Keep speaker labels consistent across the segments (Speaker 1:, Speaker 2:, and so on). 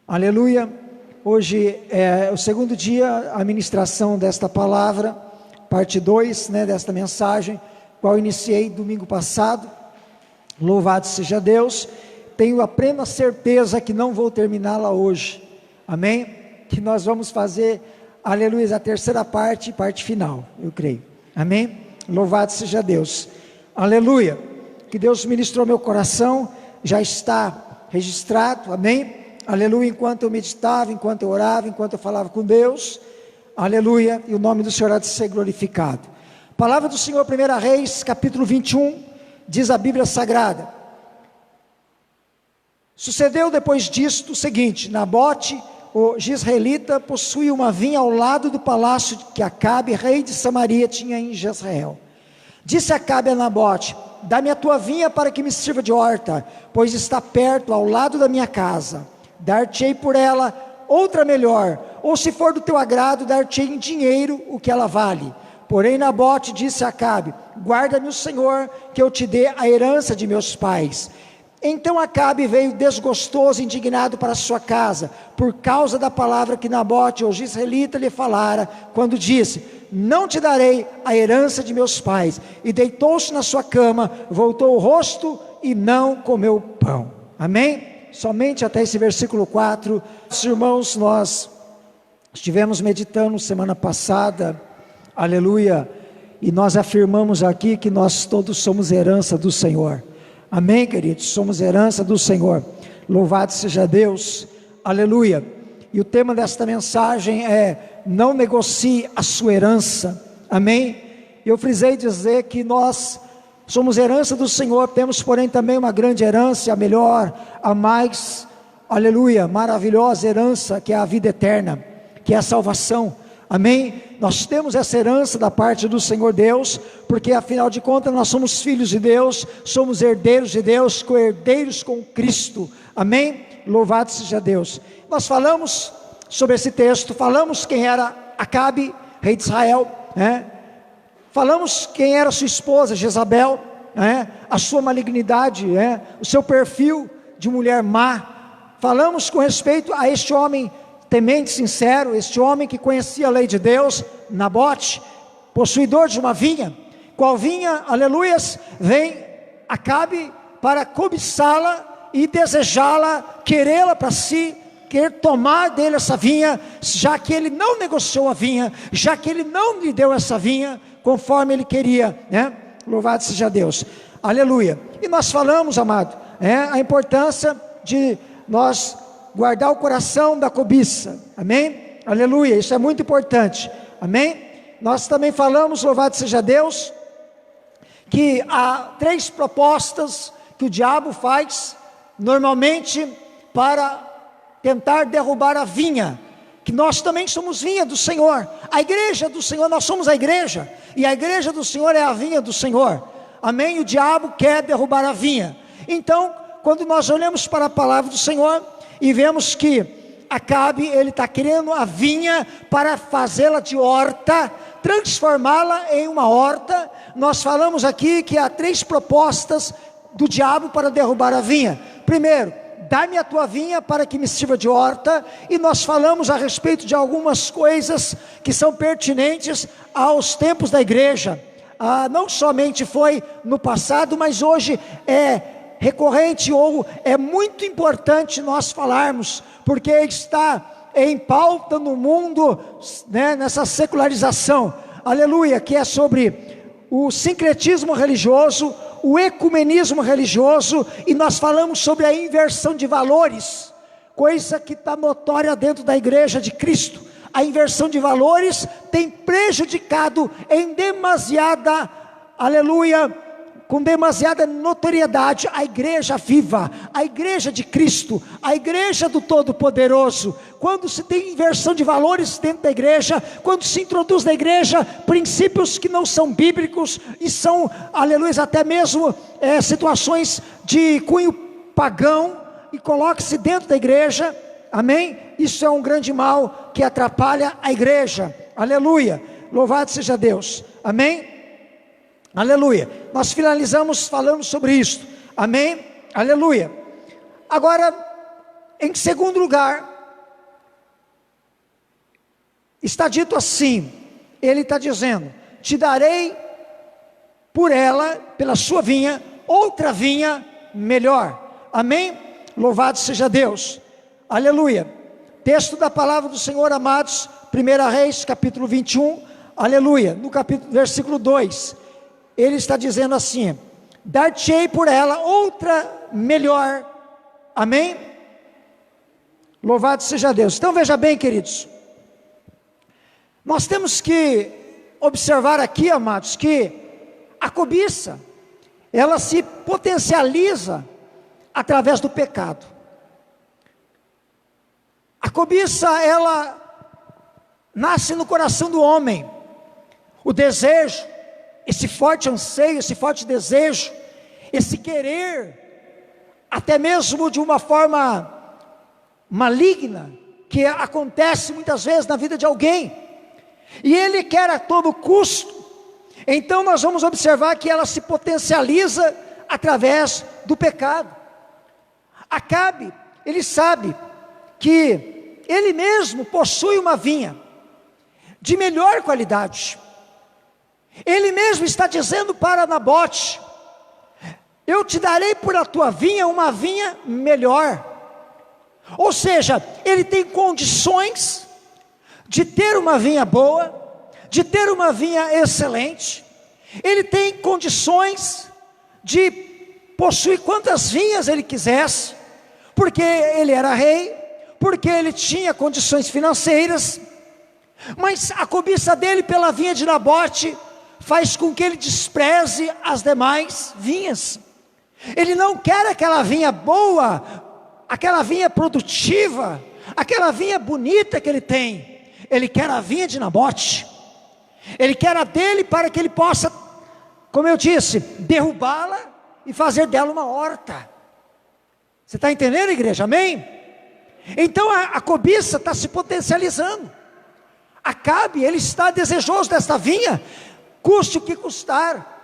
Speaker 1: Aleluia. Hoje é o segundo dia, a ministração desta palavra, parte 2, desta mensagem, qual iniciei domingo passado. Louvado seja Deus. Tenho a plena certeza que não vou terminá-la hoje, amém? Que nós vamos fazer, aleluia, a terceira parte final, eu creio, amém? Louvado seja Deus, aleluia. Que Deus ministrou meu coração, já está registrado, amém? Aleluia. Enquanto eu meditava, enquanto eu orava, enquanto eu falava com Deus, aleluia, e o nome do Senhor há de ser glorificado. Palavra do Senhor, 1 Reis, capítulo 21, diz a Bíblia Sagrada: sucedeu depois disto o seguinte: Nabote, o jezreelita, possuía uma vinha ao lado do palácio que Acabe, rei de Samaria, tinha em Jezreel. Disse Acabe a Nabote: dá-me a tua vinha para que me sirva de horta, pois está perto, ao lado da minha casa. Dar-te-ei por ela outra melhor, ou se for do teu agrado, dar-te-ei em dinheiro o que ela vale. Porém Nabote disse a Acabe: guarda-me o Senhor, que eu te dê a herança de meus pais. Então Acabe veio desgostoso e indignado para a sua casa, por causa da palavra que Nabote, o jezreelita, lhe falara, quando disse: não te darei a herança de meus pais. E deitou-se na sua cama, voltou o rosto e não comeu pão. Amém? Somente até esse versículo 4, irmãos, nós estivemos meditando semana passada, aleluia, e nós afirmamos aqui que nós todos somos herança do Senhor, amém, queridos? Somos herança do Senhor, louvado seja Deus, aleluia. E o tema desta mensagem é: não negocie a sua herança, amém? Eu frisei dizer que nós somos herança do Senhor, temos porém também uma grande herança, a melhor, a mais, aleluia, maravilhosa herança, que é a vida eterna, que é a salvação, amém? Nós temos essa herança da parte do Senhor Deus, porque afinal de contas nós somos filhos de Deus, somos herdeiros de Deus, co-herdeiros com Cristo, amém? Louvado seja Deus. Nós falamos sobre esse texto, falamos quem era Acabe, rei de Israel, falamos quem era sua esposa Jezabel, a sua malignidade, o seu perfil de mulher má. Falamos com respeito a este homem temente, sincero, este homem que conhecia a lei de Deus, Nabote, possuidor de uma vinha. Qual vinha, aleluias, vem Acabe para cobiçá-la e desejá-la, querê-la para si, querer tomar dele essa vinha, já que ele não negociou a vinha, já que ele não lhe deu essa vinha conforme ele queria, louvado seja Deus, aleluia. E nós falamos, amado, a importância de nós guardar o coração da cobiça, amém, aleluia, isso é muito importante, amém. Nós também falamos, louvado seja Deus, que há 3 propostas que o diabo faz, normalmente, para tentar derrubar a vinha, que nós também somos vinha do Senhor, a igreja do Senhor, nós somos a igreja, e a igreja do Senhor é a vinha do Senhor, amém? O diabo quer derrubar a vinha. Então, quando nós olhamos para a palavra do Senhor, e vemos que Acabe, ele está querendo a vinha para fazê-la de horta, transformá-la em uma horta. Nós falamos aqui que há 3 propostas do diabo para derrubar a vinha. Primeiro, dá-me a tua vinha para que me sirva de horta. E nós falamos a respeito de algumas coisas que são pertinentes aos tempos da igreja. Não somente foi no passado, mas hoje é recorrente, ou é muito importante nós falarmos, porque está em pauta no mundo, nessa secularização, aleluia, que é sobre o sincretismo religioso, o ecumenismo religioso, e nós falamos sobre a inversão de valores, coisa que está notória dentro da igreja de Cristo. A inversão de valores tem prejudicado em demasiada, aleluia, com demasiada notoriedade, a igreja viva, a igreja de Cristo, a igreja do Todo-Poderoso. Quando se tem inversão de valores dentro da igreja, quando se introduz na igreja princípios que não são bíblicos, e são, aleluia, até mesmo situações de cunho pagão, e coloca-se dentro da igreja, amém? Isso é um grande mal que atrapalha a igreja, aleluia, louvado seja Deus, amém? Aleluia. Nós finalizamos falando sobre isso, amém? Aleluia. Agora, em segundo lugar, está dito assim, ele está dizendo, te darei por ela, pela sua vinha, outra vinha melhor. Amém? Louvado seja Deus. Aleluia. Texto da palavra do Senhor, amados, 1 Reis, capítulo 21, aleluia. No capítulo, versículo 2, ele está dizendo assim, dar-te-ei por ela outra melhor. Amém? Louvado seja Deus. Então veja bem, queridos, nós temos que observar aqui, amados, que a cobiça, ela se potencializa através do pecado. A cobiça, ela nasce no coração do homem. O desejo, esse forte anseio, esse forte desejo, esse querer, até mesmo de uma forma maligna, que acontece muitas vezes na vida de alguém, e ele quer a todo custo. Então nós vamos observar que ela se potencializa através do pecado. Acabe, ele sabe que ele mesmo possui uma vinha de melhor qualidade. Ele mesmo está dizendo para Nabote, eu te darei por a tua vinha uma vinha melhor. Ou seja, ele tem condições de ter uma vinha boa, de ter uma vinha excelente. Ele tem condições de possuir quantas vinhas ele quisesse, porque ele era rei, porque ele tinha condições financeiras. Mas a cobiça dele pela vinha de Nabote faz com que ele despreze as demais vinhas. Ele não quer aquela vinha boa, aquela vinha produtiva, aquela vinha bonita que ele tem. Ele quer a vinha de Nabote. Ele quer a dele para que ele possa, como eu disse, derrubá-la e fazer dela uma horta. Você está entendendo, igreja? Amém? Então a cobiça está se potencializando. Acabe, ele está desejoso desta vinha, custe o que custar.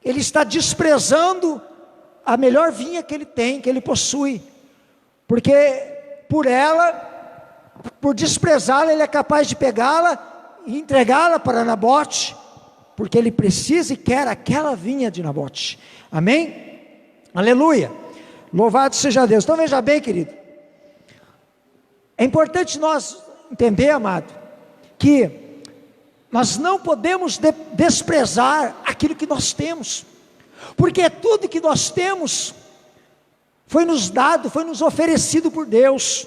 Speaker 1: Ele está desprezando a melhor vinha que ele tem, que ele possui, porque por ela, por desprezá-la, ele é capaz de pegá-la e entregá-la para Nabote, porque ele precisa e quer aquela vinha de Nabote. Amém? Aleluia. Louvado seja Deus. Então veja bem, querido, é importante nós entender, amado, que nós não podemos desprezar aquilo que nós temos, porque tudo que nós temos foi nos dado, foi nos oferecido por Deus.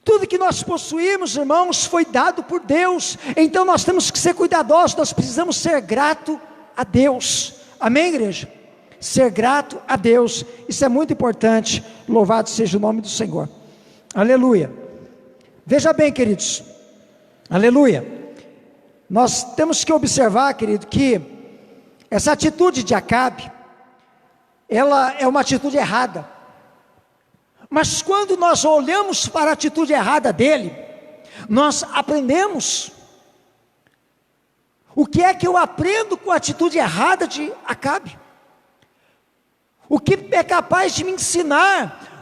Speaker 1: Tudo que nós possuímos, irmãos, foi dado por Deus. Então nós temos que ser cuidadosos, nós precisamos ser grato a Deus. Amém, igreja? Ser grato a Deus, isso é muito importante. Louvado seja o nome do Senhor. Aleluia. Veja bem, queridos, aleluia, nós temos que observar, querido, que essa atitude de Acabe, ela é uma atitude errada. Mas quando nós olhamos para a atitude errada dele, nós aprendemos. O que é que eu aprendo com a atitude errada de Acabe? O que é capaz de me ensinar?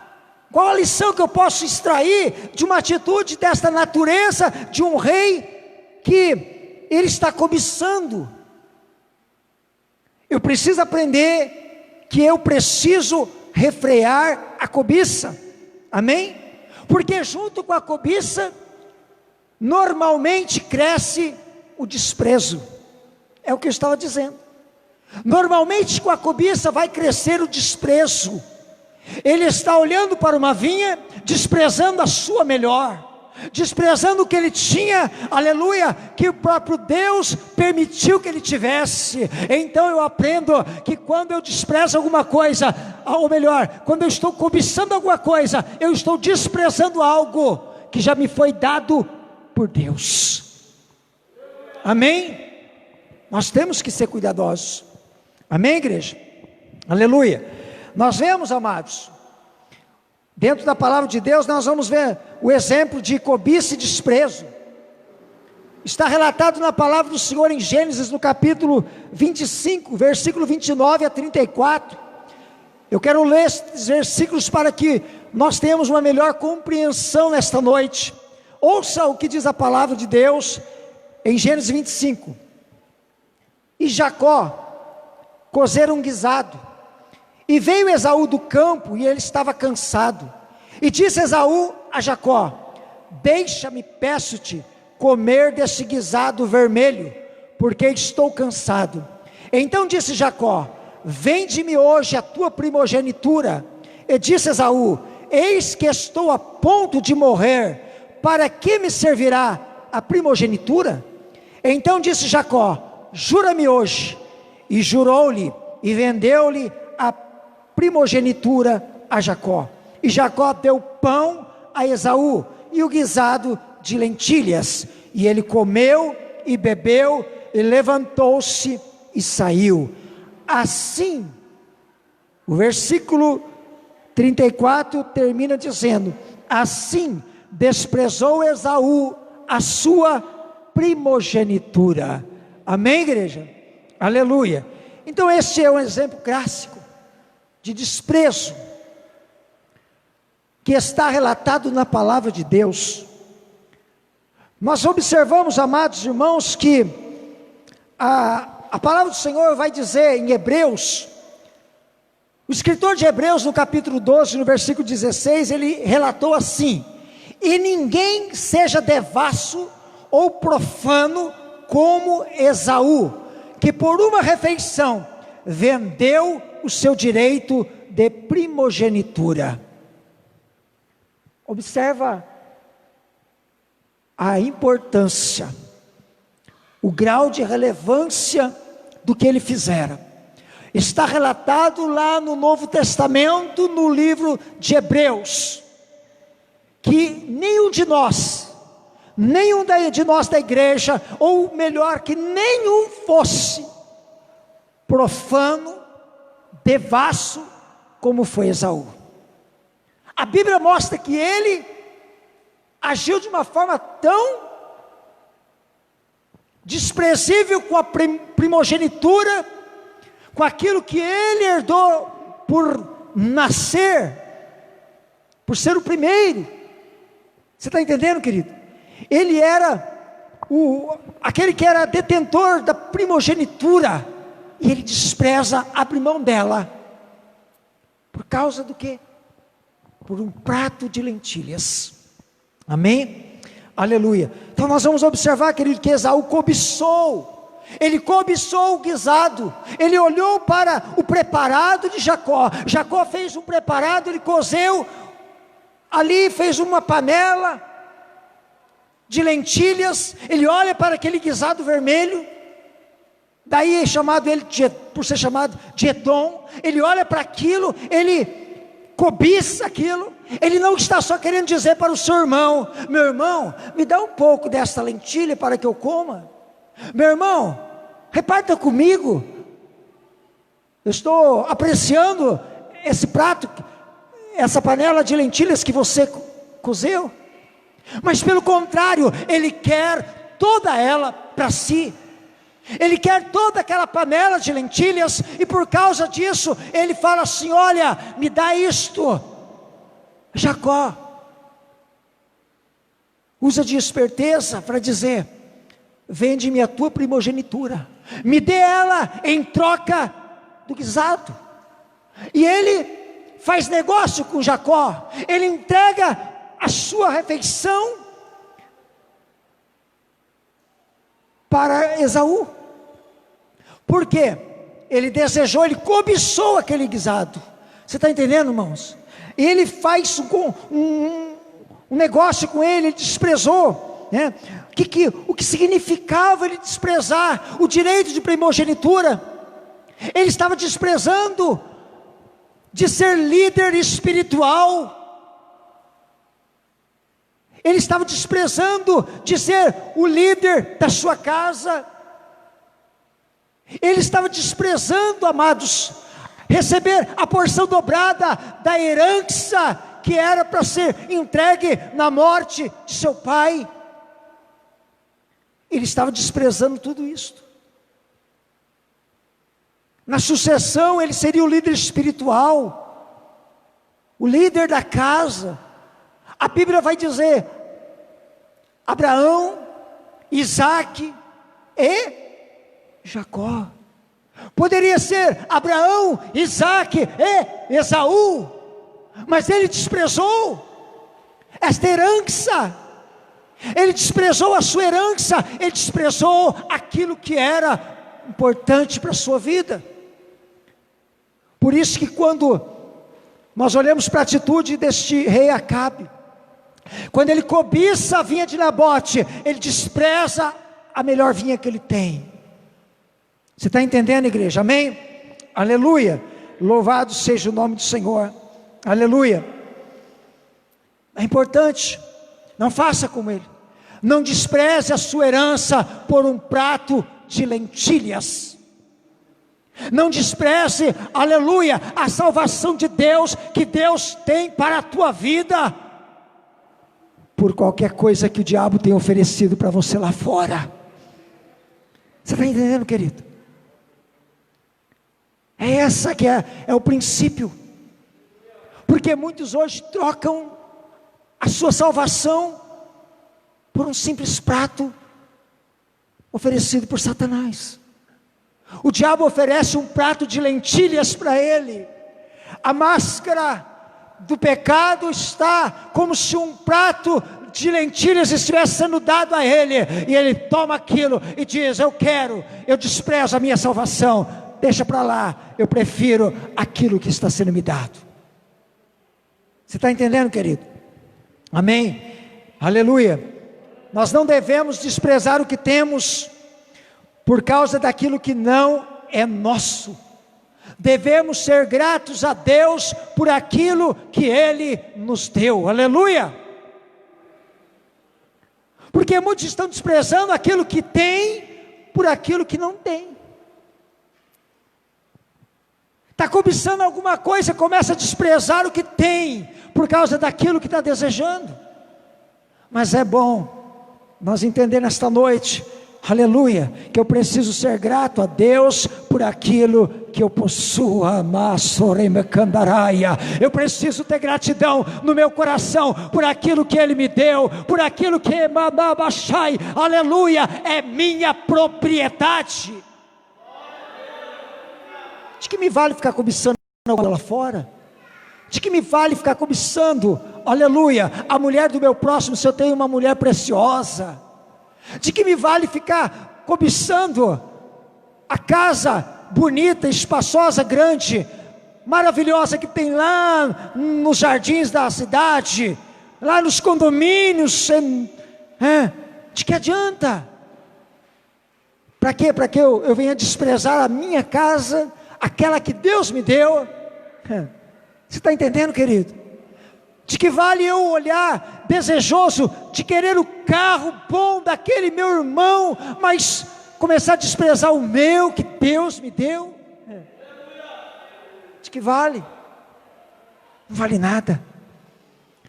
Speaker 1: Qual a lição que eu posso extrair de uma atitude desta natureza, de um rei que ele está cobiçando? Eu preciso aprender que eu preciso refrear a cobiça. Amém? Porque junto com a cobiça, normalmente cresce o desprezo. É o que eu estava dizendo. Normalmente com a cobiça vai crescer o desprezo. Ele está olhando para uma vinha, desprezando a sua melhor, desprezando o que ele tinha, aleluia, que o próprio Deus permitiu que ele tivesse. Então eu aprendo que quando eu desprezo alguma coisa, ou melhor, quando eu estou cobiçando alguma coisa, eu estou desprezando algo que já me foi dado por Deus. Amém? Nós temos que ser cuidadosos. Amém, igreja? Aleluia. Nós vemos, amados, dentro da palavra de Deus, nós vamos ver o exemplo de cobiça e desprezo. Está relatado na palavra do Senhor em Gênesis, no capítulo 25, versículo 29 a 34. Eu quero ler esses versículos para que nós tenhamos uma melhor compreensão nesta noite. Ouça o que diz a palavra de Deus em Gênesis 25. E Jacó cozeram um guisado, e veio Esaú do campo, e ele estava cansado. E disse Esaú a Jacó: deixa-me, peço-te, comer deste guisado vermelho, porque estou cansado. Então disse Jacó: vende-me hoje a tua primogenitura. E disse Esaú: eis que estou a ponto de morrer, para que me servirá a primogenitura? Então disse Jacó: jura-me hoje. E jurou-lhe, e vendeu-lhe a primogenitura a Jacó. E Jacó deu pão a Esaú, e o guisado de lentilhas. E ele comeu e bebeu, e levantou-se e saiu. Assim, o versículo 34 termina dizendo: assim desprezou Esaú a sua primogenitura. Amém, igreja? Aleluia. Então este é um exemplo clássico de desprezo que está relatado na palavra de Deus. Nós observamos, amados irmãos, que a palavra do Senhor vai dizer em Hebreus, o escritor de Hebreus no capítulo 12, no versículo 16, ele relatou assim: e ninguém seja devasso ou profano como Esaú, que por uma refeição vendeu o seu direito de primogenitura. Observa a importância, o grau de relevância do que ele fizera. Está relatado lá no Novo Testamento, no livro de Hebreus, que nenhum de nós da igreja, ou melhor, que nenhum fosse profano, devasso, como foi Esaú. A Bíblia mostra que ele agiu de uma forma tão desprezível com a primogenitura, com aquilo que ele herdou por nascer, por ser o primeiro. Você está entendendo, querido? Ele era aquele que era detentor da primogenitura, e ele despreza, abre mão dela, por causa do quê? Por um prato de lentilhas. Amém? Aleluia. Então nós vamos observar, querido, que Esaú cobiçou. Ele cobiçou o guisado. Ele olhou para o preparado de Jacó. Jacó fez um preparado, ele cozeu ali, fez uma panela de lentilhas. Ele olha para aquele guisado vermelho, daí é chamado ele por ser chamado de Edom. Ele olha para aquilo, ele cobiça aquilo. Ele não está só querendo dizer para o seu irmão: meu irmão, me dá um pouco desta lentilha para que eu coma. Meu irmão, reparta comigo. Eu estou apreciando esse prato, essa panela de lentilhas que você cozeu. Mas pelo contrário, ele quer toda ela para si. Ele quer toda aquela panela de lentilhas, e por causa disso, ele fala assim: olha, me dá isto. Jacó usa de esperteza para dizer: vende-me a tua primogenitura, me dê ela em troca do guisado. E ele faz negócio com Jacó, ele entrega a sua refeição para Esaú. Por quê? Ele desejou, ele cobiçou aquele guisado. Você está entendendo, irmãos? Ele faz um negócio com ele desprezou, né? O que significava ele desprezar o direito de primogenitura? Ele estava desprezando de ser líder espiritual. Ele estava desprezando de ser o líder da sua casa. Ele estava desprezando, amados, receber a porção dobrada da herança que era para ser entregue na morte de seu pai. Ele estava desprezando tudo isso. Na sucessão ele seria o líder espiritual, o líder da casa. A Bíblia vai dizer Abraão, Isaque e Jacó. Poderia ser Abraão, Isaque e Esaú, mas ele desprezou esta herança. Ele desprezou a sua herança, ele desprezou aquilo que era importante para a sua vida. Por isso que quando nós olhamos para a atitude deste rei Acabe, quando ele cobiça a vinha de Nabote, ele despreza a melhor vinha que ele tem. Você está entendendo, igreja? Amém? Aleluia, louvado seja o nome do Senhor, aleluia. É importante, não faça como ele, não despreze a sua herança por um prato de lentilhas, não despreze, aleluia, a salvação de Deus, que Deus tem para a tua vida, por qualquer coisa que o diabo tem oferecido para você lá fora. Você está entendendo, querido? É essa que é o princípio, porque muitos hoje trocam a sua salvação por um simples prato oferecido por Satanás. O diabo oferece um prato de lentilhas para ele. A máscara do pecado está como se um prato de lentilhas estivesse sendo dado a ele, e ele toma aquilo e diz: eu desprezo a minha salvação, deixa para lá, eu prefiro aquilo que está sendo me dado. Você está entendendo, querido? Amém? Aleluia. Nós não devemos desprezar o que temos por causa daquilo que não é nosso. Devemos ser gratos a Deus por aquilo que Ele nos deu. Aleluia. Porque muitos estão desprezando aquilo que tem por aquilo que não tem. Está cobiçando alguma coisa, começa a desprezar o que tem por causa daquilo que está desejando. Mas é bom nós entender nesta noite, aleluia, que eu preciso ser grato a Deus por aquilo que eu possuo. Eu preciso ter gratidão no meu coração por aquilo que Ele me deu, por aquilo que, aleluia, é minha propriedade. De que me vale ficar cobiçando algo lá fora? De que me vale ficar cobiçando, aleluia, a mulher do meu próximo, se eu tenho uma mulher preciosa? De que me vale ficar cobiçando a casa bonita, espaçosa, grande, maravilhosa que tem lá nos jardins da cidade, lá nos condomínios? De que adianta? Para quê? Para que eu venha desprezar a minha casa, aquela que Deus me deu? Você está entendendo, querido? De que vale eu olhar desejoso de querer o carro bom daquele meu irmão, mas começar a desprezar o meu que Deus me deu? De que vale? Não vale nada.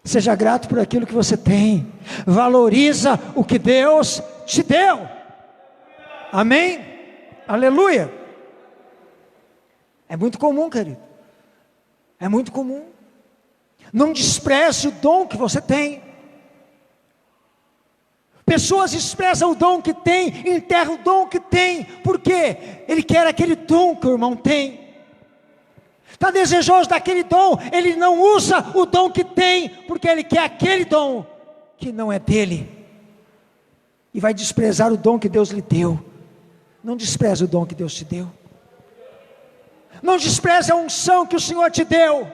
Speaker 1: Seja grato por aquilo que você tem, valoriza o que Deus te deu. Amém? Aleluia. É muito comum, querido, é muito comum. Não despreze o dom que você tem. Pessoas desprezam o dom que tem, enterram o dom que tem, porque ele quer aquele dom que o irmão tem, está desejoso daquele dom, ele não usa o dom que tem, porque ele quer aquele dom que não é dele, e vai desprezar o dom que Deus lhe deu. Não despreze o dom que Deus te deu, não despreze a unção que o Senhor te deu.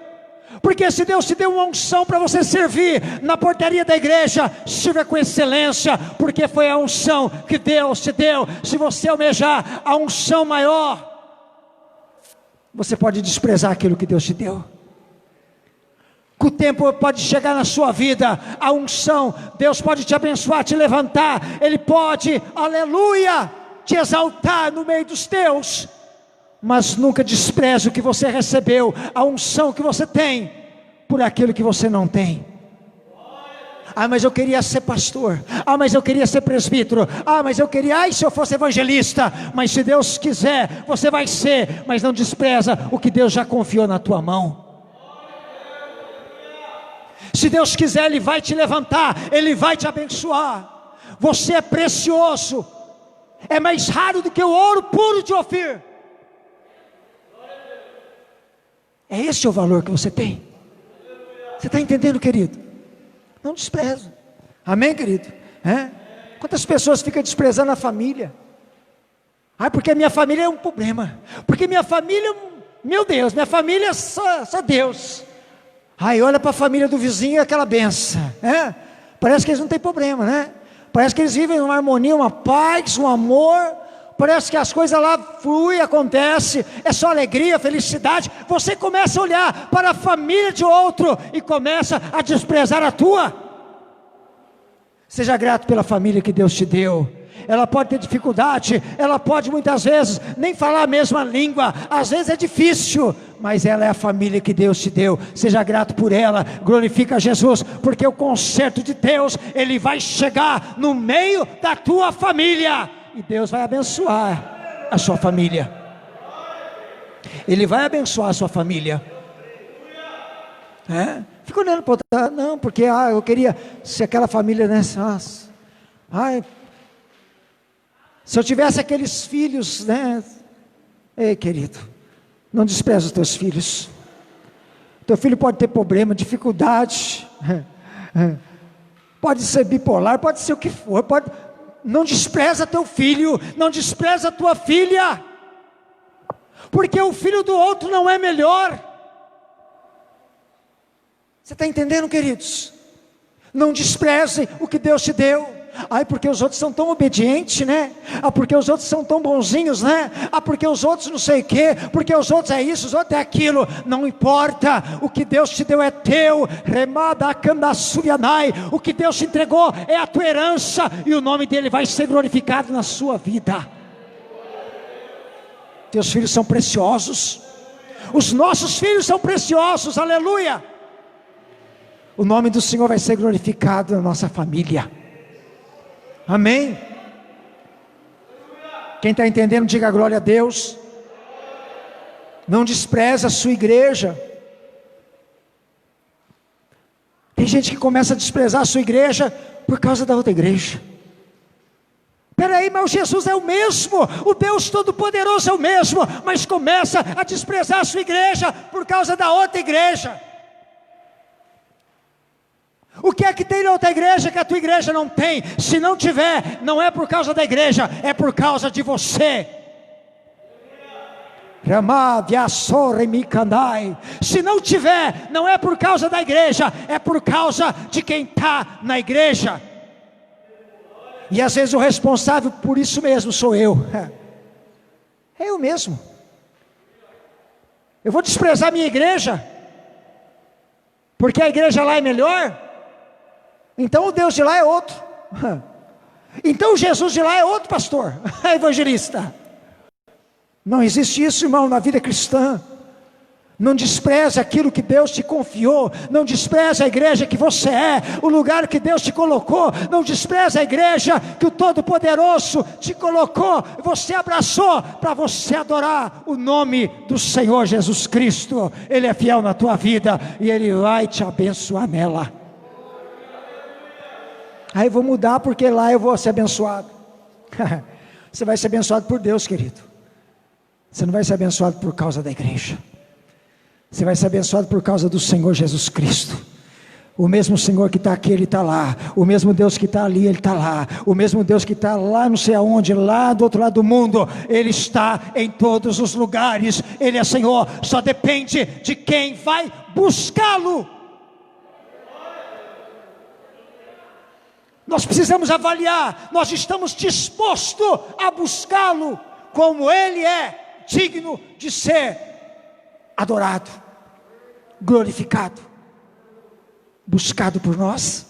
Speaker 1: Porque se Deus te deu uma unção para você servir na portaria da igreja, sirva com excelência, porque foi a unção que Deus te deu. Se você almejar a unção maior, você pode desprezar aquilo que Deus te deu. Com o tempo pode chegar na sua vida a unção, Deus pode te abençoar, te levantar, Ele pode, aleluia, te exaltar no meio dos teus. Mas nunca despreze o que você recebeu, a unção que você tem, por aquilo que você não tem. Mas eu queria ser pastor, mas eu queria ser presbítero, mas eu queria, se eu fosse evangelista. Mas se Deus quiser, você vai ser, mas não despreza o que Deus já confiou na tua mão. Se Deus quiser, Ele vai te levantar, Ele vai te abençoar. Você é precioso, é mais raro do que o ouro puro de Ofir. É esse o valor que você tem. Você está entendendo, querido? Não despreza. Amém, querido? Quantas pessoas ficam desprezando a família? Porque minha família é um problema. Porque minha família, meu Deus, minha família é só Deus. Olha para a família do vizinho e aquela benção. Parece que eles não têm problema, né? Parece que eles vivem uma harmonia, uma paz, um amor. Parece que as coisas lá fluem, acontecem, é só alegria, felicidade. Você começa a olhar para a família de outro e começa a desprezar a tua. Seja grato pela família que Deus te deu. Ela pode ter dificuldade, ela pode muitas vezes nem falar a mesma língua, às vezes é difícil, mas ela é a família que Deus te deu. Seja grato por ela, glorifica Jesus, porque o conserto de Deus, ele vai chegar no meio da tua família, e Deus vai abençoar a sua família. Ele vai abençoar a sua família. Fica olhando para outra, não, porque eu queria, se aquela família, né, se eu tivesse aqueles filhos, né? Ei, querido, não despreza os teus filhos. Teu filho pode ter problema, dificuldade, pode ser bipolar, pode ser o que for, não despreza teu filho, não despreza tua filha, porque o filho do outro não é melhor. Você está entendendo, queridos? Não despreze o que Deus te deu. Porque os outros são tão obedientes, né? Porque os outros são tão bonzinhos, né? Porque os outros não sei o quê, porque os outros é isso, os outros é aquilo. Não importa, o que Deus te deu é teu. O que Deus te entregou é a tua herança, e o nome dele vai ser glorificado na sua vida. Teus filhos são preciosos, os nossos filhos são preciosos, aleluia. O nome do Senhor vai ser glorificado na nossa família. Amém? Quem está entendendo, diga glória a Deus. Não despreza a sua igreja. Tem gente que começa a desprezar a sua igreja por causa da outra igreja. Peraí, mas Jesus é o mesmo, o Deus Todo-Poderoso é o mesmo, mas começa a desprezar a sua igreja por causa da outra igreja. O que é que tem na outra igreja que a tua igreja não tem? Se não tiver, não é por causa da igreja, é por causa de você. Se não tiver, não é por causa da igreja, é por causa de quem está na igreja. E às vezes o responsável por isso mesmo sou eu. É eu mesmo. Eu vou desprezar minha igreja porque a igreja lá é melhor? Então o Deus de lá é outro. Então o Jesus de lá é outro, pastor, evangelista. Não existe isso, irmão, na vida cristã. Não despreze aquilo que Deus te confiou. Não despreze a igreja que você é, o lugar que Deus te colocou. Não despreze a igreja que o Todo-Poderoso te colocou, você abraçou, para você adorar o nome do Senhor Jesus Cristo. Ele é fiel na tua vida e Ele vai te abençoar nela. Aí eu vou mudar porque lá eu vou ser abençoado. Você vai ser abençoado por Deus, querido. Você não vai ser abençoado por causa da igreja. Você vai ser abençoado por causa do Senhor Jesus Cristo. O mesmo Senhor que está aqui, Ele está lá. O mesmo Deus que está ali, Ele está lá. O mesmo Deus que está lá não sei aonde, lá do outro lado do mundo, Ele está em todos os lugares. Ele é Senhor, só depende de quem vai buscá-lo. Nós precisamos avaliar, nós estamos dispostos a buscá-lo como Ele é digno de ser adorado, glorificado, buscado por nós.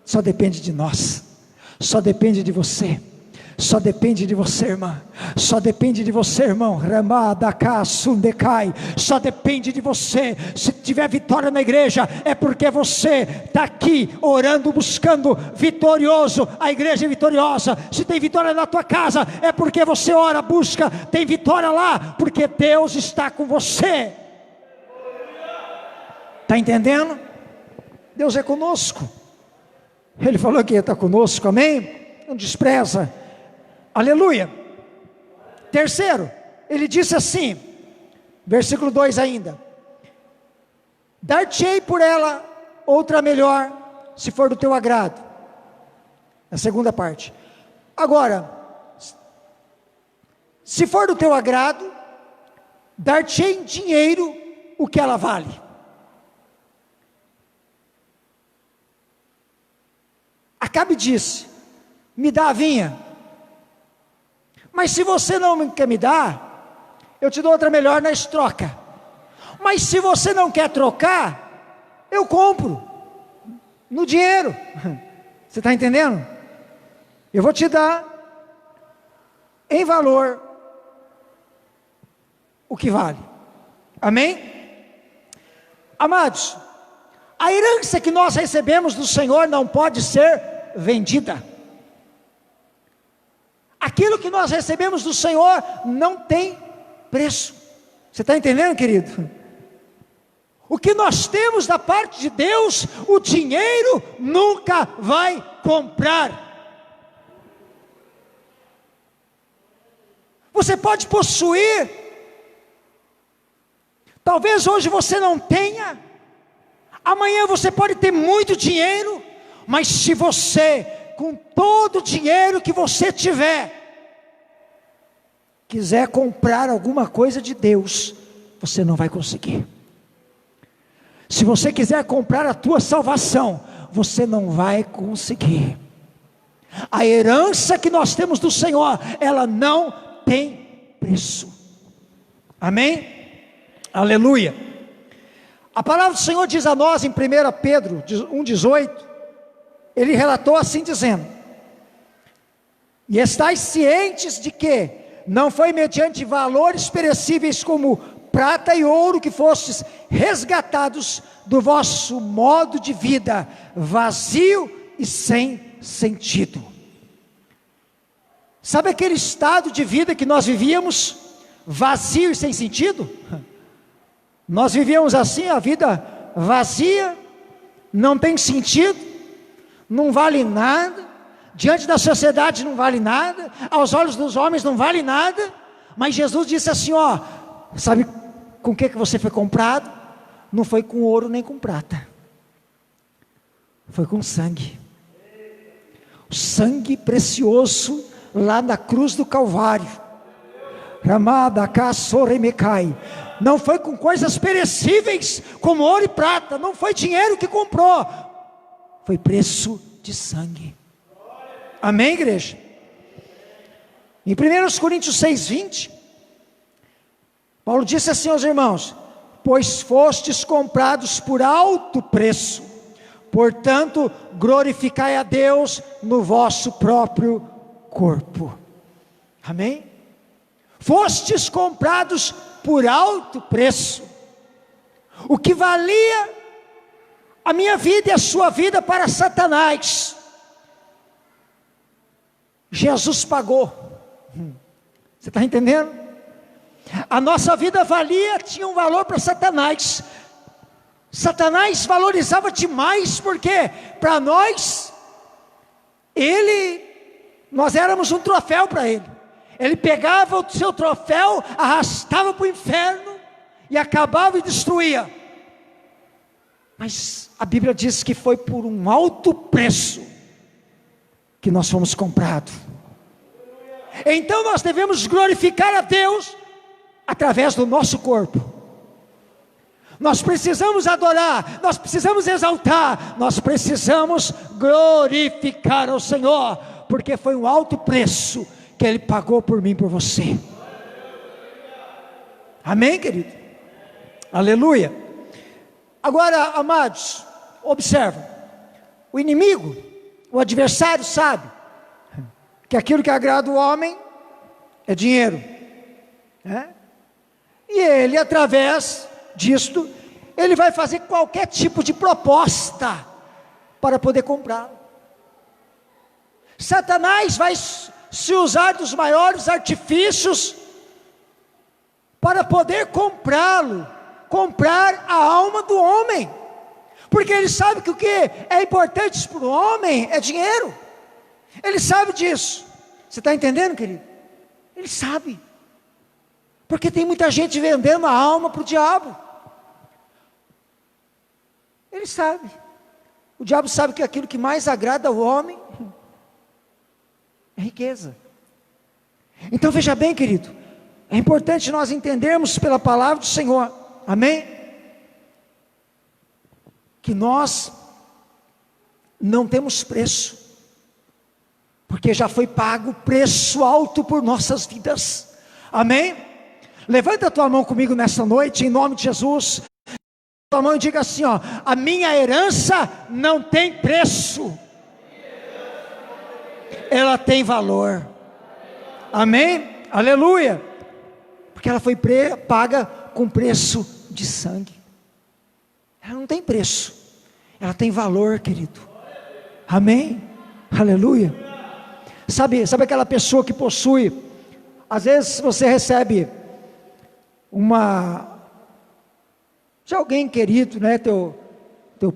Speaker 1: Só depende de nós, só depende de você, só depende de você, irmã, só depende de você, irmão. Só depende de você. Se tiver vitória na igreja, é porque você está aqui orando, buscando, vitorioso. A igreja é vitoriosa. Se tem vitória na tua casa, é porque você ora, busca, tem vitória lá, porque Deus está com você. Está entendendo? Deus é conosco. Ele falou que ia estar conosco, amém? Não despreza, aleluia. Terceiro, ele disse assim, versículo 2 ainda: dar-te-ei por ela outra melhor, se for do teu agrado. A segunda parte. Agora, se for do teu agrado, dar-te-ei em dinheiro o que ela vale. Acabe disse: me dá a vinha. Mas se você não quer me dar, eu te dou outra melhor na troca. Mas se você não quer trocar, eu compro no dinheiro. Você está entendendo? Eu vou te dar em valor o que vale. Amém? Amados, a herança que nós recebemos do Senhor não pode ser vendida. Aquilo que nós recebemos do Senhor não tem preço. Você está entendendo, querido? O que nós temos da parte de Deus, o dinheiro nunca vai comprar. Você pode possuir, talvez hoje você não tenha, amanhã você pode ter muito dinheiro, mas se você, com todo o dinheiro que você tiver, quiser comprar alguma coisa de Deus, você não vai conseguir. Se você quiser comprar a tua salvação, você não vai conseguir. A herança que nós temos do Senhor, ela não tem preço. Amém? Aleluia. A palavra do Senhor diz a nós em 1 Pedro 1,18, ele relatou assim dizendo: e estáis cientes de que não foi mediante valores perecíveis como prata e ouro que fostes resgatados do vosso modo de vida vazio e sem sentido. Sabe aquele estado de vida que nós vivíamos, vazio e sem sentido? Nós vivíamos assim, a vida vazia, não tem sentido, não vale nada, diante da sociedade não vale nada, aos olhos dos homens não vale nada, mas Jesus disse assim, ó, sabe com o que você foi comprado? Não foi com ouro nem com prata, foi com sangue, o sangue precioso lá na cruz do Calvário. Ramada Kassoremecai. Não foi com coisas perecíveis como ouro e prata, não foi dinheiro que comprou, foi preço de sangue. Amém, igreja? Em 1 Coríntios 6:20, Paulo disse assim aos irmãos: pois fostes comprados por alto preço, portanto glorificai a Deus no vosso próprio corpo. Amém? Fostes comprados por alto preço. O que valia a minha vida e a sua vida para Satanás, Jesus pagou. Você está entendendo? A nossa vida valia, tinha um valor para Satanás. Satanás valorizava demais, porque para nós, nós éramos um troféu para ele. Ele pegava o seu troféu, arrastava para o inferno e acabava e destruía. Mas a Bíblia diz que foi por um alto preço que nós fomos comprados. Então nós devemos glorificar a Deus através do nosso corpo. Nós precisamos adorar, nós precisamos exaltar, nós precisamos glorificar ao Senhor, porque foi um alto preço que Ele pagou por mim e por você. Amém, querido? Aleluia. Agora, amados, observa, o inimigo, o adversário sabe que aquilo que agrada o homem é dinheiro, né? E ele, através disto, ele vai fazer qualquer tipo de proposta para poder comprá-lo. Satanás vai se usar dos maiores artifícios para poder comprá-lo, comprar a alma do homem, Porque ele sabe que o que é importante para o homem é dinheiro. Ele sabe disso. Você está entendendo, querido? Ele sabe. Porque tem muita gente vendendo a alma para o diabo. Ele sabe. O diabo sabe que aquilo que mais agrada ao homem é riqueza. Então veja bem, querido, é importante nós entendermos pela palavra do Senhor, amém? Que nós não temos preço, porque já foi pago preço alto por nossas vidas, amém? Levanta a tua mão comigo nessa noite, em nome de Jesus. Tua mão e diga assim, ó: a minha herança não tem preço, ela tem valor, amém? Aleluia, porque ela foi paga com preço de sangue. Ela não tem preço, ela tem valor, querido, amém? Aleluia. Sabe aquela pessoa que possui, às vezes você recebe de alguém querido, né? Teu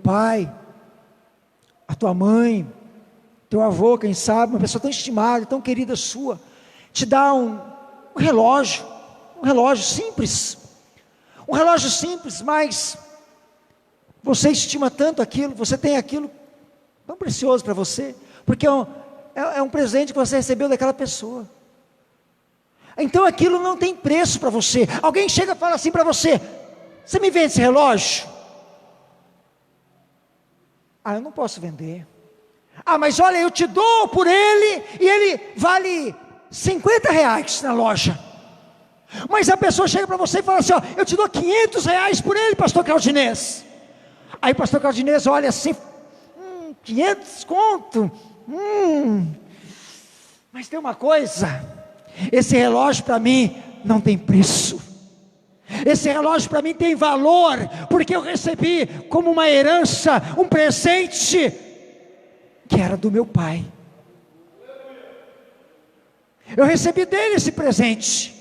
Speaker 1: pai, a tua mãe, teu avô, quem sabe, uma pessoa tão estimada, tão querida sua, te dá um relógio simples, mas você estima tanto aquilo, você tem aquilo tão precioso para você, porque é um presente que você recebeu daquela pessoa. Então aquilo não tem preço para você. Alguém chega e fala assim para você: você me vende esse relógio? Eu não posso vender. Mas olha, eu te dou por ele, e ele vale R$50 na loja. Mas a pessoa chega para você e fala assim: eu te dou R$500 por ele, pastor Claudinês. Aí o pastor Claudinês olha assim: 500 conto, mas tem uma coisa, esse relógio para mim não tem preço, esse relógio para mim tem valor, porque eu recebi como uma herança, um presente, que era do meu pai. Eu recebi dele esse presente.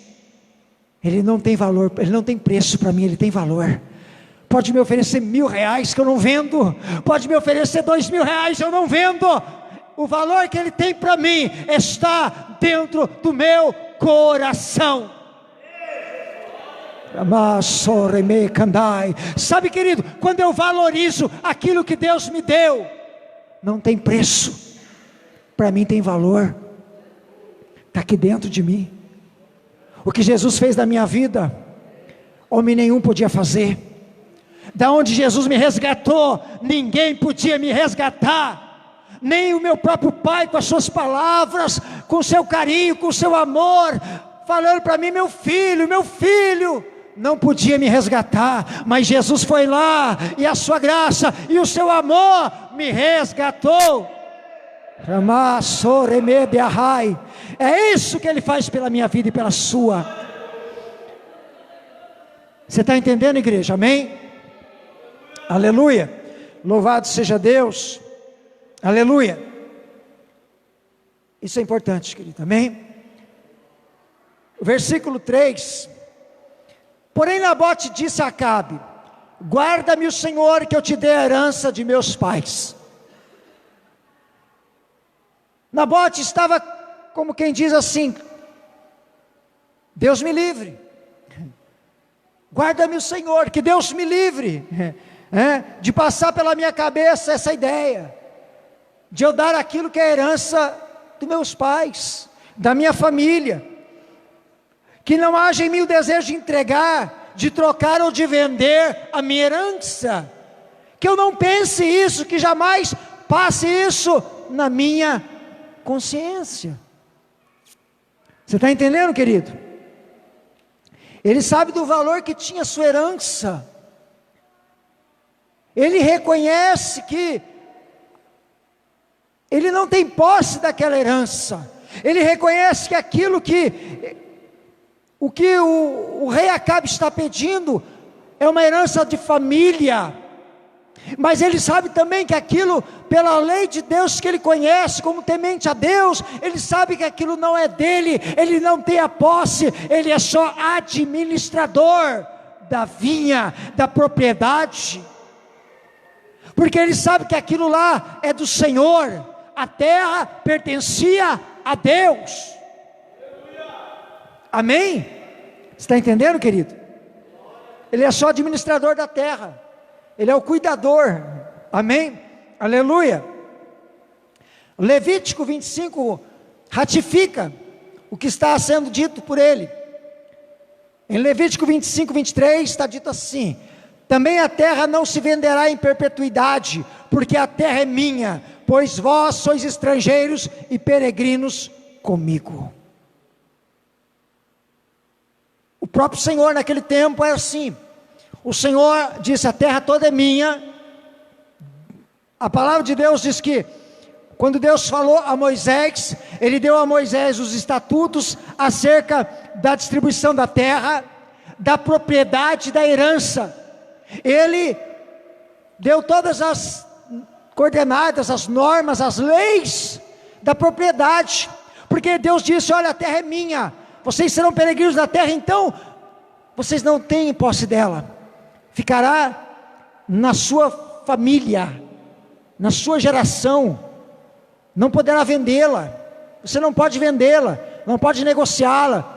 Speaker 1: Ele não tem valor, ele não tem preço para mim, ele tem valor. Pode me oferecer R$1.000 que eu não vendo, pode me oferecer R$2.000, eu não vendo. O valor que ele tem para mim está dentro do meu coração. Sabe, querido, quando eu valorizo aquilo que Deus me deu, não tem preço, para mim tem valor, está aqui dentro de mim. O que Jesus fez na minha vida, homem nenhum podia fazer. Da onde Jesus me resgatou, ninguém podia me resgatar, nem o meu próprio pai, com as suas palavras, com o seu carinho, com o seu amor, falando para mim: meu filho, não podia me resgatar, mas Jesus foi lá, e a sua graça e o seu amor me resgatou. É isso que ele faz pela minha vida e pela sua. Você está entendendo, igreja? Amém? Aleluia, louvado seja Deus, aleluia. Isso é importante, querido, amém? Versículo 3: porém Nabote disse a Acabe: guarda-me o Senhor, que eu te dê a herança de meus pais. Nabote estava, como quem diz assim: Deus me livre, guarda-me o Senhor, que Deus me livre de passar pela minha cabeça essa ideia, de eu dar aquilo que é a herança dos meus pais, da minha família, que não haja em mim o desejo de entregar, de trocar ou de vender a minha herança, que eu não pense isso, que jamais passe isso na minha consciência. Você está entendendo, querido? Ele sabe do valor que tinha a sua herança, ele reconhece que ele não tem posse daquela herança, ele reconhece que aquilo que o rei Acabe está pedindo é uma herança de família, mas ele sabe também que aquilo, pela lei de Deus que ele conhece, como temente a Deus, ele sabe que aquilo não é dele, ele não tem a posse, ele é só administrador da vinha, da propriedade. porque ele sabe que aquilo lá é do Senhor, a terra pertencia a Deus. Amém? Você está entendendo, querido? Ele é só administrador da terra, ele é o cuidador. Amém? Aleluia. Levítico 25 ratifica o que está sendo dito por ele. Em Levítico 25, 23 está dito assim: também a terra não se venderá em perpetuidade, porque a terra é minha, pois vós sois estrangeiros e peregrinos comigo. O próprio Senhor naquele tempo era assim. O Senhor disse: a terra toda é minha. A palavra de Deus diz que quando Deus falou a Moisés, Ele deu a Moisés os estatutos acerca da distribuição da terra, da propriedade, da herança. Ele deu todas as coordenadas, as normas, as leis da propriedade, porque Deus disse: olha, a terra é minha, vocês serão peregrinos na terra, então vocês não têm posse dela, ficará na sua família, na sua geração, não poderá vendê-la, você não pode vendê-la, não pode negociá-la,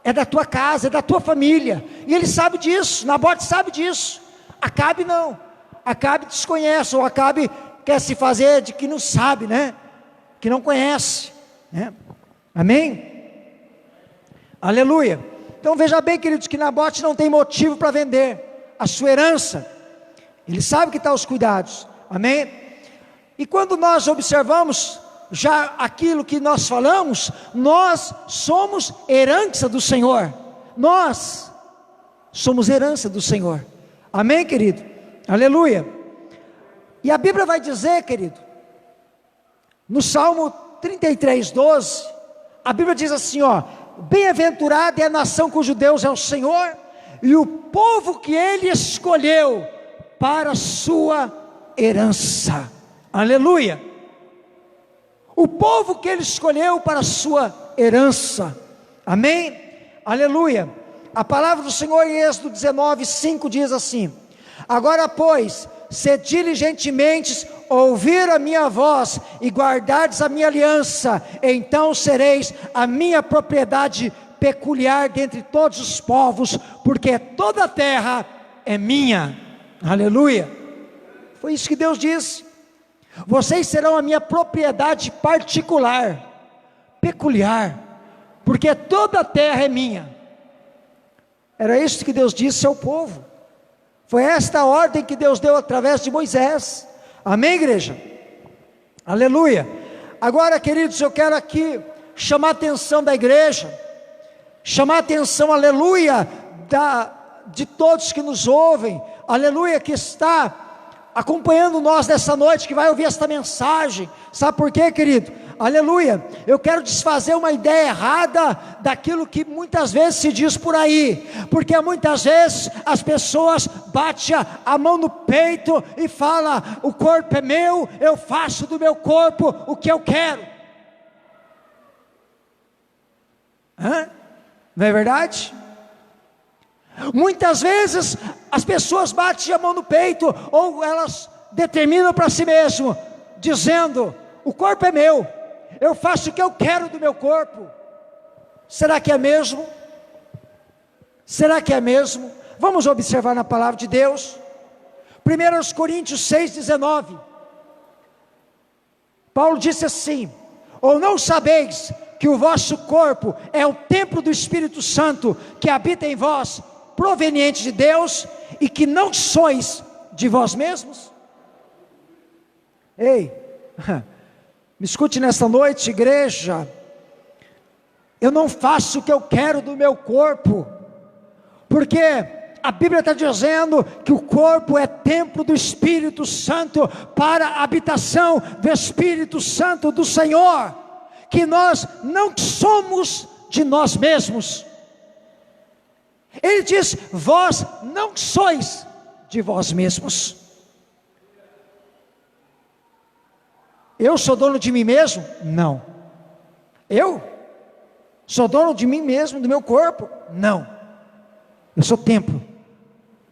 Speaker 1: é da tua casa, é da tua família. E ele sabe disso, Nabote sabe disso. Acabe não, Acabe desconhece, ou Acabe quer se fazer de que não sabe, né? Que não conhece, né? Amém? Aleluia. Então veja bem, queridos, que Nabote não tem motivo para vender a sua herança. Ele sabe que está aos cuidados. Amém? E quando nós observamos já aquilo que nós falamos, nós somos herança do Senhor. Nós somos herança do Senhor. Amém, querido? Aleluia. E a Bíblia vai dizer, querido, no Salmo 33, 12, a Bíblia diz assim, ó: bem-aventurada é a nação cujo Deus é o Senhor, e o povo que Ele escolheu para a sua herança. Aleluia. O povo que Ele escolheu para a sua herança. Amém? Aleluia. A palavra do Senhor em Êxodo 19, 5 diz assim: agora pois, se diligentemente ouvir a minha voz e guardardes a minha aliança, então sereis a minha propriedade peculiar dentre todos os povos, porque toda a terra é minha. Aleluia. Foi isso que Deus disse: vocês serão a minha propriedade particular, peculiar, porque toda a terra é minha. Era isso que Deus disse ao povo. Foi esta a ordem que Deus deu através de Moisés. Amém, igreja? Aleluia. Agora, queridos, eu quero aqui chamar a atenção da igreja, chamar a atenção, aleluia, de todos que nos ouvem, aleluia, que está acompanhando nós nessa noite, que vai ouvir esta mensagem. Sabe por quê, querido? Aleluia. Eu quero desfazer uma ideia errada daquilo que muitas vezes se diz por aí, porque muitas vezes as pessoas batem a mão no peito e falam: o corpo é meu, eu faço do meu corpo o que eu quero. Não é verdade? Muitas vezes as pessoas batem a mão no peito, ou elas determinam para si mesmo, dizendo: o corpo é meu, eu faço o que eu quero do meu corpo. Será que é mesmo? Será que é mesmo? Vamos observar na palavra de Deus. 1 Coríntios 6,19, Paulo disse assim: ou não sabeis que o vosso corpo é o templo do Espírito Santo que habita em vós, proveniente de Deus, e que não sois de vós mesmos? Ei, me escute nesta noite, igreja. Eu não faço o que eu quero do meu corpo, porque a Bíblia está dizendo que o corpo é templo do Espírito Santo, para a habitação do Espírito Santo do Senhor, que nós não somos de nós mesmos. Ele diz: vós não sois de vós mesmos. Eu sou dono de mim mesmo? Não. Eu sou dono de mim mesmo, do meu corpo? Não. Eu sou templo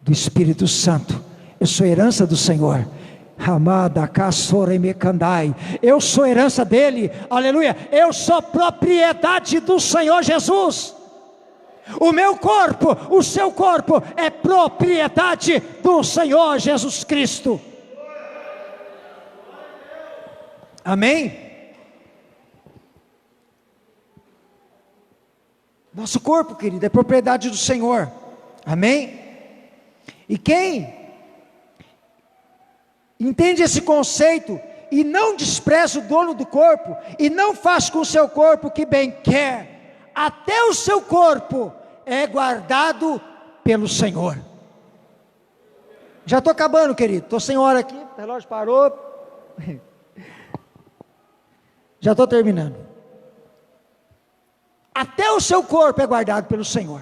Speaker 1: do Espírito Santo. Eu sou herança do Senhor. Amada Kassoremekandai, eu sou herança dele, aleluia, eu sou propriedade do Senhor Jesus. O meu corpo, o seu corpo é propriedade do Senhor Jesus Cristo. Amém? Nosso corpo, querido, é propriedade do Senhor. Amém? E quem entende esse conceito e não despreza o dono do corpo, e não faz com o seu corpo o que bem quer, até o seu corpo é guardado pelo Senhor. Já estou acabando, querido, estou sem hora aqui, o relógio parou. Já estou terminando. Até o seu corpo é guardado pelo Senhor.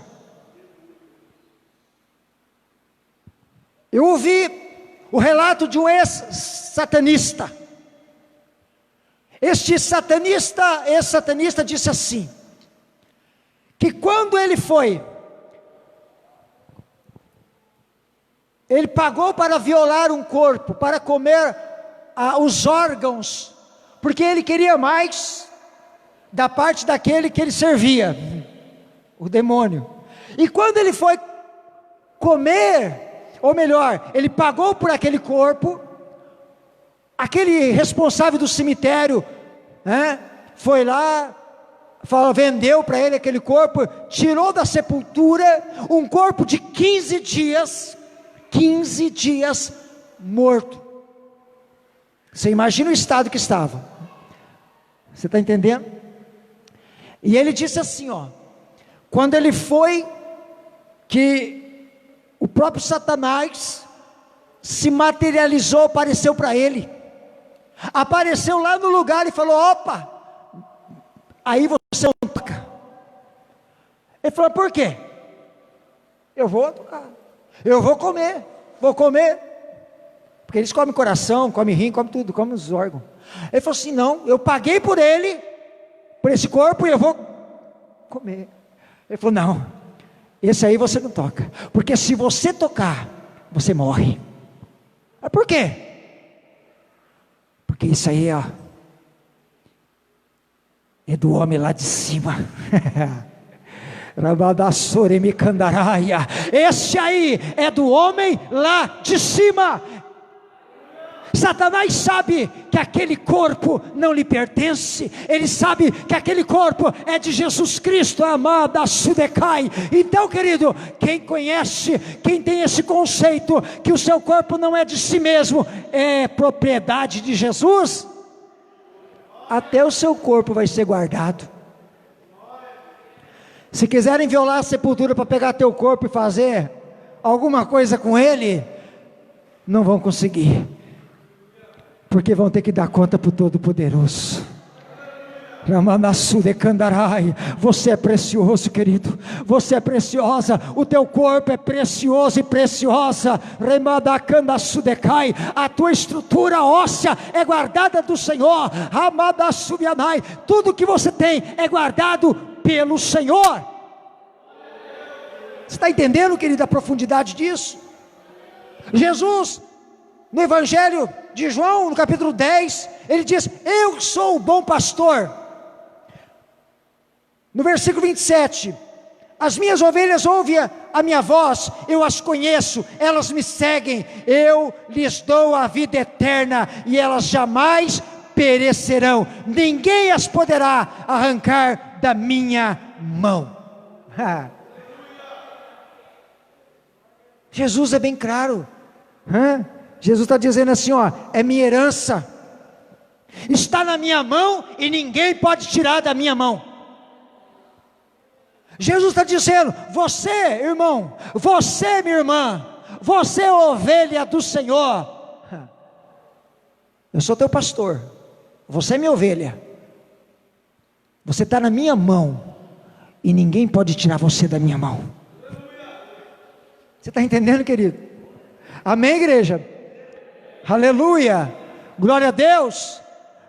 Speaker 1: Eu ouvi o relato de um ex-satanista. Este ex-satanista disse assim, que quando ele pagou para violar um corpo, para comer os órgãos, porque ele queria mais da parte daquele que ele servia, o demônio. E quando ele foi comer, ou melhor, ele pagou por aquele corpo, aquele responsável do cemitério, foi lá, vendeu para ele aquele corpo, tirou da sepultura, um corpo de 15 dias morto. Você imagina o estado que estava, você está entendendo? E ele disse assim, quando ele foi, que o próprio Satanás se materializou, apareceu para ele, apareceu lá no lugar e falou, opa, aí você não toca. Ele falou, por quê? Eu vou tocar, eu vou comer, porque eles comem coração, comem rim, comem tudo, comem os órgãos. Ele falou assim, não, eu paguei por esse corpo e eu vou comer. Ele falou, não, esse aí você não toca, porque se você tocar, você morre. Mas por quê? Porque isso aí é do homem lá de cima. Esse aí é do homem lá de cima. Satanás sabe que aquele corpo não lhe pertence, ele sabe que aquele corpo é de Jesus Cristo, amada Sudecai. Então, querido, quem conhece, quem tem esse conceito, que o seu corpo não é de si mesmo, é propriedade de Jesus, até o seu corpo vai ser guardado. Se quiserem violar a sepultura para pegar teu corpo e fazer alguma coisa com ele, não vão conseguir, porque vão ter que dar conta para o Todo-Poderoso. Você é precioso, querido, você é preciosa, o teu corpo é precioso e preciosa. A tua estrutura óssea é guardada do Senhor. Tudo que você tem é guardado pelo Senhor. Você está entendendo, querido, a profundidade disso? Jesus, no Evangelho de João, no capítulo 10, ele diz, eu sou o bom pastor. No versículo 27, as minhas ovelhas ouvem a minha voz, eu as conheço, elas me seguem, eu lhes dou a vida eterna, e elas jamais perecerão, ninguém as poderá arrancar da minha mão. Jesus é bem claro. Jesus está dizendo assim, é minha herança, está na minha mão e ninguém pode tirar da minha mão. Jesus está dizendo, você irmão, você minha irmã, você é ovelha do Senhor, eu sou teu pastor, você é minha ovelha, você está na minha mão, e ninguém pode tirar você da minha mão. Você está entendendo, querido? Amém, igreja? Aleluia, glória a Deus.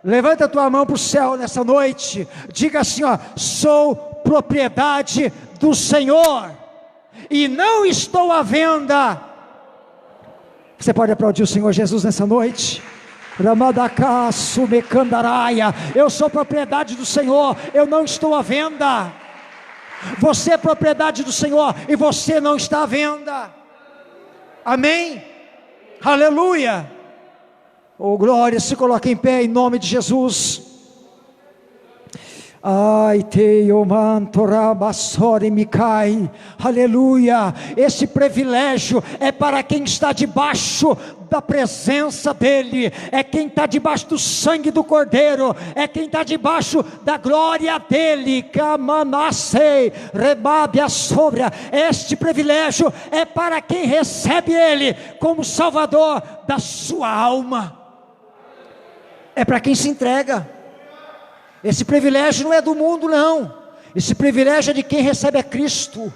Speaker 1: Levanta a tua mão para o céu nessa noite, diga assim, sou propriedade do Senhor, e não estou à venda. Você pode aplaudir o Senhor Jesus nessa noite? Ramadakasu mekandaraia. Eu sou propriedade do Senhor, eu não estou à venda. Você é propriedade do Senhor e você não está à venda. Amém? Aleluia. Oh glória, se coloque em pé em nome de Jesus. Ai, aleluia. Esse privilégio é para quem está debaixo da presença dEle, é quem está debaixo do sangue do Cordeiro, é quem está debaixo da glória dEle. Este privilégio é para quem recebe Ele como Salvador da sua alma, é para quem se entrega. Esse privilégio não é do mundo, não. Esse privilégio é de quem recebe a Cristo.